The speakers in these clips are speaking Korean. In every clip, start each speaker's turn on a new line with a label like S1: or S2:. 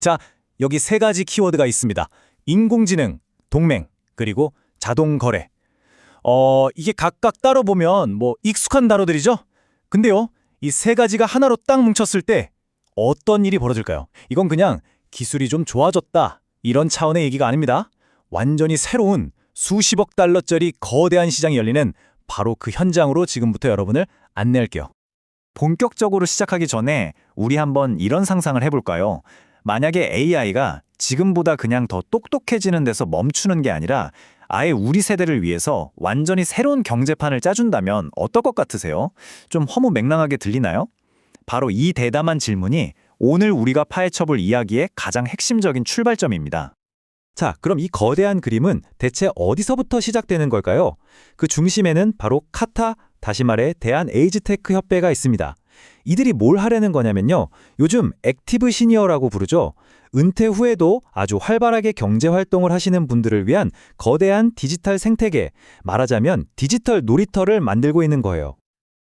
S1: 자, 여기 세 가지 키워드가 있습니다. 인공지능, 동맹, 그리고 자동거래. 이게 각각 따로 보면 익숙한 단어들이죠? 근데요, 이 세 가지가 하나로 딱 뭉쳤을 때 어떤 일이 벌어질까요? 이건 그냥 기술이 좀 좋아졌다, 이런 차원의 얘기가 아닙니다. 완전히 새로운 수십억 달러짜리 거대한 시장이 열리는 바로 그 현장으로 지금부터 여러분을 안내할게요.
S2: 본격적으로 시작하기 전에 우리 한번 이런 상상을 해볼까요? 만약에 AI가 지금보다 그냥 더 똑똑해지는 데서 멈추는 게 아니라 아예 우리 세대를 위해서 완전히 새로운 경제판을 짜준다면 어떨 것 같으세요? 좀 허무맹랑하게 들리나요? 바로 이 대담한 질문이 오늘 우리가 파헤쳐볼 이야기의 가장 핵심적인 출발점입니다.
S1: 자, 그럼 이 거대한 그림은 대체 어디서부터 시작되는 걸까요? 그 중심에는 바로 카타, 다시 말해 대한에이즈테크 협회가 있습니다. 이들이 뭘 하려는 거냐면요, 요즘 액티브 시니어라고 부르죠. 은퇴 후에도 아주 활발하게 경제활동을 하시는 분들을 위한 거대한 디지털 생태계, 말하자면 디지털 놀이터를 만들고 있는 거예요.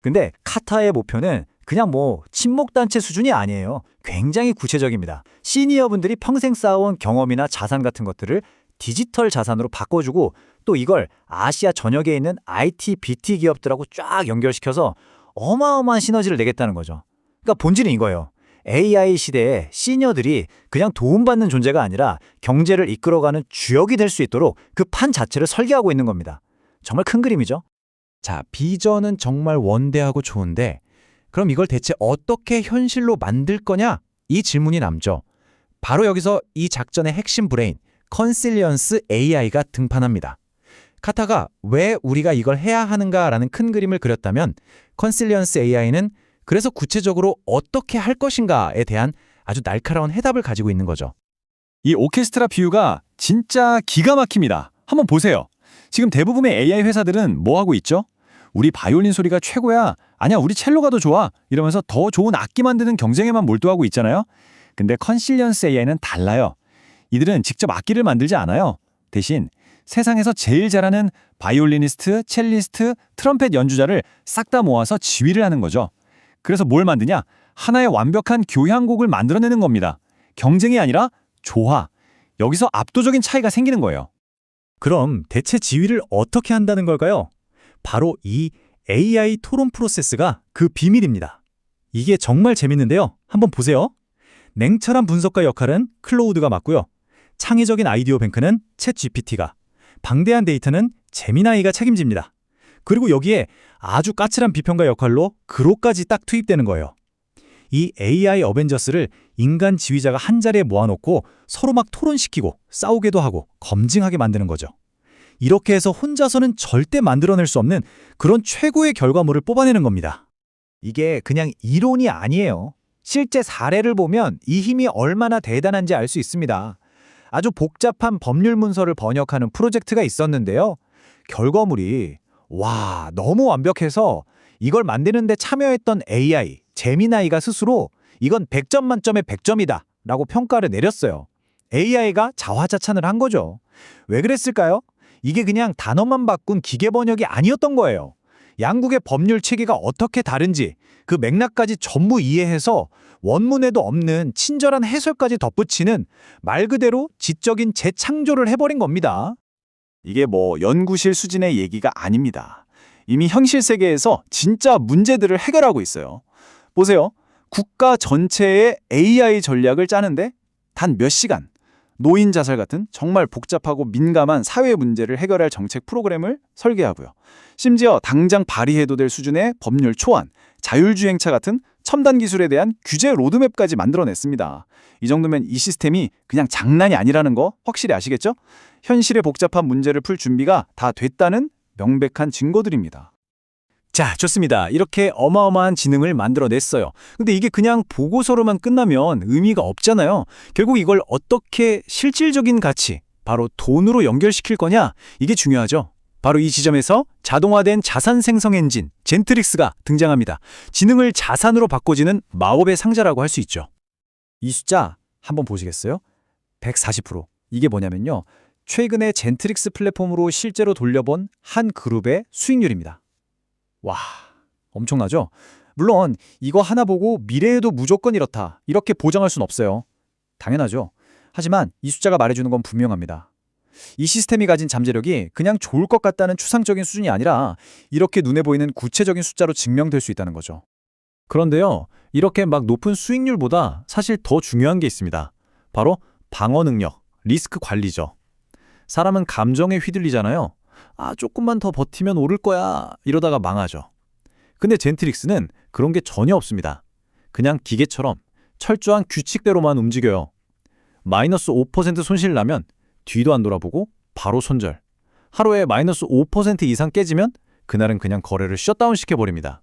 S2: 근데 카타의 목표는 그냥 친목단체 수준이 아니에요. 굉장히 구체적입니다. 시니어분들이 평생 쌓아온 경험이나 자산 같은 것들을 디지털 자산으로 바꿔주고 또 이걸 아시아 전역에 있는 IT, BT 기업들하고 쫙 연결시켜서 어마어마한 시너지를 내겠다는 거죠. 그러니까 본질은 이거예요. AI 시대에 시니어들이 그냥 도움받는 존재가 아니라 경제를 이끌어가는 주역이 될 수 있도록 그 판 자체를 설계하고 있는 겁니다. 정말 큰 그림이죠.
S1: 자, 비전은 정말 원대하고 좋은데 그럼 이걸 대체 어떻게 현실로 만들 거냐? 이 질문이 남죠. 바로 여기서 이 작전의 핵심 브레인, 컨실리언스 AI가 등판합니다. 카타가 왜 우리가 이걸 해야 하는가라는 큰 그림을 그렸다면 컨실리언스 AI는 그래서 구체적으로 어떻게 할 것인가에 대한 아주 날카로운 해답을 가지고 있는 거죠.
S3: 이 오케스트라 비유가 진짜 기가 막힙니다. 한번 보세요. 지금 대부분의 AI 회사들은 뭐 하고 있죠? 우리 바이올린 소리가 최고야. 아니야, 우리 첼로가 더 좋아. 이러면서 더 좋은 악기 만드는 경쟁에만 몰두하고 있잖아요. 근데 컨실리언스 AI는 달라요. 이들은 직접 악기를 만들지 않아요. 대신 세상에서 제일 잘하는 바이올리니스트, 첼리스트, 트럼펫 연주자를 싹 다 모아서 지휘를 하는 거죠. 그래서 뭘 만드냐? 하나의 완벽한 교향곡을 만들어내는 겁니다. 경쟁이 아니라 조화. 여기서 압도적인 차이가 생기는 거예요.
S1: 그럼 대체 지휘를 어떻게 한다는 걸까요? 바로 이 AI 토론 프로세스가 그 비밀입니다. 이게 정말 재밌는데요. 한번 보세요. 냉철한 분석가 역할은 클로우드가 맡고요. 창의적인 아이디어 뱅크는 챗 GPT가, 방대한 데이터는 제미나이가 책임집니다. 그리고 여기에 아주 까칠한 비평가 역할로 그로까지 딱 투입되는 거예요. 이 AI 어벤져스를 인간 지휘자가 한 자리에 모아놓고 서로 막 토론시키고 싸우게도 하고 검증하게 만드는 거죠. 이렇게 해서 혼자서는 절대 만들어낼 수 없는 그런 최고의 결과물을 뽑아내는 겁니다.
S2: 이게 그냥 이론이 아니에요. 실제 사례를 보면 이 힘이 얼마나 대단한지 알 수 있습니다. 아주 복잡한 법률 문서를 번역하는 프로젝트가 있었는데요. 결과물이 너무 완벽해서 이걸 만드는 데 참여했던 AI, 제미나이가 스스로 이건 100점 만점에 100점이다 라고 평가를 내렸어요. AI가 자화자찬을 한 거죠. 왜 그랬을까요? 이게 그냥 단어만 바꾼 기계 번역이 아니었던 거예요. 양국의 법률 체계가 어떻게 다른지 그 맥락까지 전부 이해해서 원문에도 없는 친절한 해설까지 덧붙이는 말 그대로 지적인 재창조를 해버린 겁니다.
S3: 이게 연구실 수준의 얘기가 아닙니다. 이미 현실 세계에서 진짜 문제들을 해결하고 있어요. 보세요. 국가 전체의 AI 전략을 짜는데 단 몇 시간, 노인 자살 같은 정말 복잡하고 민감한 사회 문제를 해결할 정책 프로그램을 설계하고요. 심지어 당장 발의해도 될 수준의 법률 초안, 자율주행차 같은 첨단 기술에 대한 규제 로드맵까지 만들어냈습니다. 이 정도면 이 시스템이 그냥 장난이 아니라는 거 확실히 아시겠죠? 현실의 복잡한 문제를 풀 준비가 다 됐다는 명백한 증거들입니다.
S1: 자, 좋습니다. 이렇게 어마어마한 지능을 만들어냈어요. 근데 이게 그냥 보고서로만 끝나면 의미가 없잖아요. 결국 이걸 어떻게 실질적인 가치, 바로 돈으로 연결시킬 거냐? 이게 중요하죠. 바로 이 지점에서 자동화된 자산 생성 엔진, 젠트릭스가 등장합니다. 지능을 자산으로 바꿔주는 마법의 상자라고 할 수 있죠. 이 숫자 한번 보시겠어요? 140%. 이게 뭐냐면요, 최근에 젠트릭스 플랫폼으로 실제로 돌려본 한 그룹의 수익률입니다. 와, 엄청나죠? 물론 이거 하나 보고 미래에도 무조건 이렇다, 이렇게 보장할 순 없어요.
S2: 당연하죠. 하지만 이 숫자가 말해주는 건 분명합니다. 이 시스템이 가진 잠재력이 그냥 좋을 것 같다는 추상적인 수준이 아니라 이렇게 눈에 보이는 구체적인 숫자로 증명될 수 있다는 거죠.
S4: 그런데요, 이렇게 막 높은 수익률보다 사실 더 중요한 게 있습니다. 바로 방어 능력, 리스크 관리죠. 사람은 감정에 휘둘리잖아요. 조금만 더 버티면 오를 거야. 이러다가 망하죠. 근데 젠트릭스는 그런 게 전혀 없습니다. 그냥 기계처럼 철저한 규칙대로만 움직여요. 마이너스 5% 손실 나면 뒤도 안 돌아보고 바로 손절. 하루에 마이너스 5% 이상 깨지면 그날은 그냥 거래를 셧다운 시켜버립니다.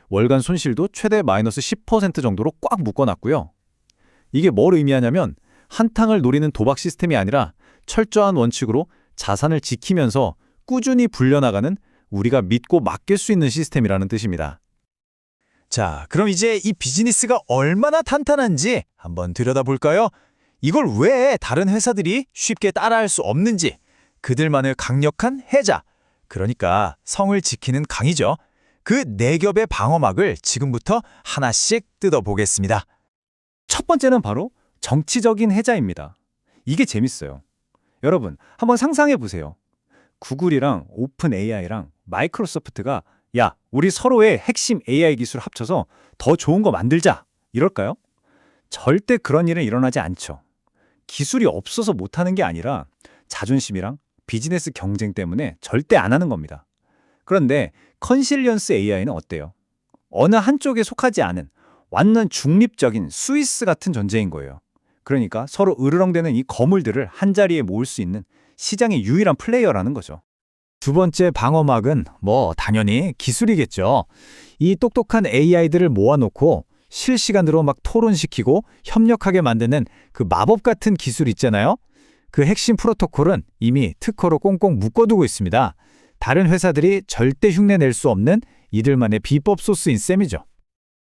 S4: 월간 손실도 최대 마이너스 10% 정도로 꽉 묶어놨고요. 이게 뭘 의미하냐면 한탕을 노리는 도박 시스템이 아니라 철저한 원칙으로 자산을 지키면서 꾸준히 불려나가는 우리가 믿고 맡길 수 있는 시스템이라는 뜻입니다.
S2: 자, 그럼 이제 이 비즈니스가 얼마나 탄탄한지 한번 들여다볼까요? 이걸 왜 다른 회사들이 쉽게 따라할 수 없는지, 그들만의 강력한 해자, 그러니까 성을 지키는 강이죠. 그 네 겹의 방어막을 지금부터 하나씩 뜯어보겠습니다.
S3: 첫 번째는 바로 정치적인 해자입니다. 이게 재밌어요. 여러분, 한번 상상해 보세요. 구글이랑 오픈 AI랑 마이크로소프트가 야, 우리 서로의 핵심 AI 기술 합쳐서 더 좋은 거 만들자. 이럴까요? 절대 그런 일은 일어나지 않죠. 기술이 없어서 못하는 게 아니라 자존심이랑 비즈니스 경쟁 때문에 절대 안 하는 겁니다. 그런데 컨실리언스 AI는 어때요? 어느 한쪽에 속하지 않은 완전 중립적인 스위스 같은 존재인 거예요. 그러니까 서로 으르렁대는 이 거물들을 한자리에 모을 수 있는 시장의 유일한 플레이어라는 거죠.
S2: 두 번째 방어막은 당연히 기술이겠죠. 이 똑똑한 AI들을 모아놓고 실시간으로 막 토론시키고 협력하게 만드는 그 마법 같은 기술 있잖아요. 그 핵심 프로토콜은 이미 특허로 꽁꽁 묶어두고 있습니다. 다른 회사들이 절대 흉내낼 수 없는 이들만의 비법 소스인 셈이죠.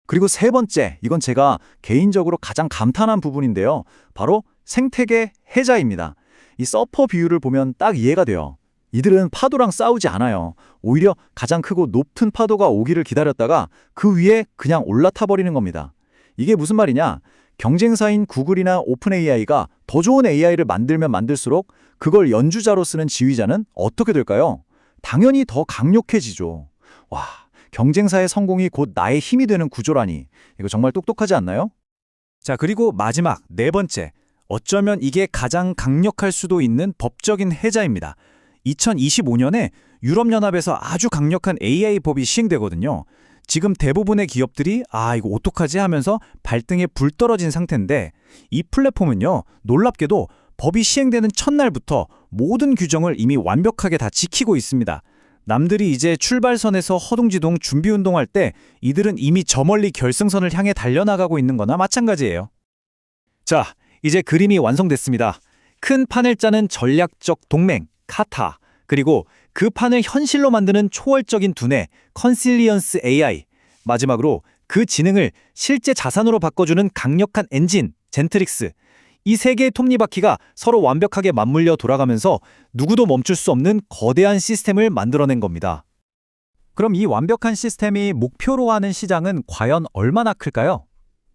S3: 그리고 세 번째, 이건 제가 개인적으로 가장 감탄한 부분인데요. 바로 생태계 해자입니다. 이 서퍼 비율을 보면 딱 이해가 돼요. 이들은 파도랑 싸우지 않아요. 오히려 가장 크고 높은 파도가 오기를 기다렸다가 그 위에 그냥 올라타 버리는 겁니다. 이게 무슨 말이냐? 경쟁사인 구글이나 오픈 AI가 더 좋은 AI를 만들면 만들수록 그걸 연주자로 쓰는 지휘자는 어떻게 될까요? 당연히 더 강력해지죠. 와, 경쟁사의 성공이 곧 나의 힘이 되는 구조라니. 이거 정말 똑똑하지 않나요?
S2: 자, 그리고 마지막 네 번째. 어쩌면 이게 가장 강력할 수도 있는 법적인 해자입니다. 2025년에 유럽연합에서 아주 강력한 AI 법이 시행되거든요. 지금 대부분의 기업들이 이거 어떡하지 하면서 발등에 불 떨어진 상태인데 이 플랫폼은요, 놀랍게도 법이 시행되는 첫날부터 모든 규정을 이미 완벽하게 다 지키고 있습니다. 남들이 이제 출발선에서 허둥지둥 준비운동할 때 이들은 이미 저 멀리 결승선을 향해 달려나가고 있는 거나 마찬가지예요. 자, 이제 그림이 완성됐습니다. 큰 판을 짜는 전략적 동맹, 카타, 그리고 그 판을 현실로 만드는 초월적인 두뇌, 컨실리언스 AI, 마지막으로 그 지능을 실제 자산으로 바꿔주는 강력한 엔진, 젠트릭스, 이 세 개의 톱니바퀴가 서로 완벽하게 맞물려 돌아가면서 누구도 멈출 수 없는 거대한 시스템을 만들어낸 겁니다. 그럼 이 완벽한 시스템이 목표로 하는 시장은 과연 얼마나 클까요?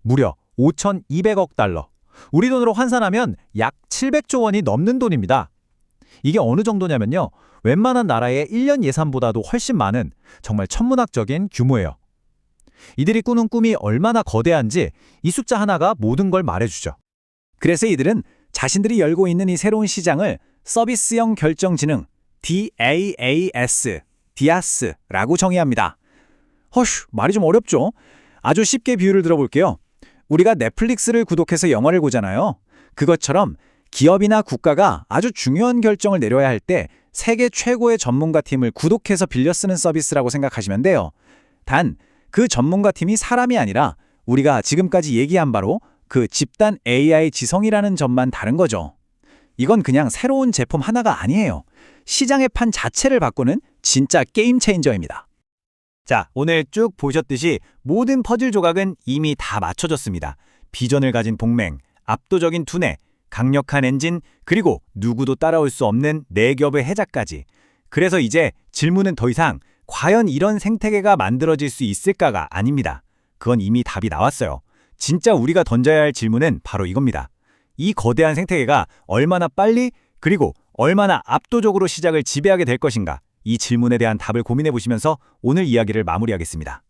S2: 무려 5,200억 달러. 우리 돈으로 환산하면 약 700조 원이 넘는 돈입니다. 이게 어느 정도냐면요, 웬만한 나라의 1년 예산보다도 훨씬 많은 정말 천문학적인 규모예요. 이들이 꾸는 꿈이 얼마나 거대한지 이 숫자 하나가 모든 걸 말해주죠. 그래서 이들은 자신들이 열고 있는 이 새로운 시장을 서비스형 결정지능 DAAS라고 정의합니다. 말이 좀 어렵죠? 아주 쉽게 비유를 들어볼게요. 우리가 넷플릭스를 구독해서 영화를 보잖아요. 그것처럼 기업이나 국가가 아주 중요한 결정을 내려야 할 때 세계 최고의 전문가 팀을 구독해서 빌려 쓰는 서비스라고 생각하시면 돼요. 단, 그 전문가 팀이 사람이 아니라 우리가 지금까지 얘기한 바로 그 집단 AI 지성이라는 점만 다른 거죠. 이건 그냥 새로운 제품 하나가 아니에요. 시장의 판 자체를 바꾸는 진짜 게임 체인저입니다. 자, 오늘 쭉 보셨듯이 모든 퍼즐 조각은 이미 다 맞춰졌습니다. 비전을 가진 동맹, 압도적인 두뇌, 강력한 엔진, 그리고 누구도 따라올 수 없는 네 겹의 해자까지. 그래서 이제 질문은 더 이상 과연 이런 생태계가 만들어질 수 있을까가 아닙니다. 그건 이미 답이 나왔어요. 진짜 우리가 던져야 할 질문은 바로 이겁니다. 이 거대한 생태계가 얼마나 빨리 그리고 얼마나 압도적으로 시장을 지배하게 될 것인가, 이 질문에 대한 답을 고민해 보시면서 오늘 이야기를 마무리하겠습니다.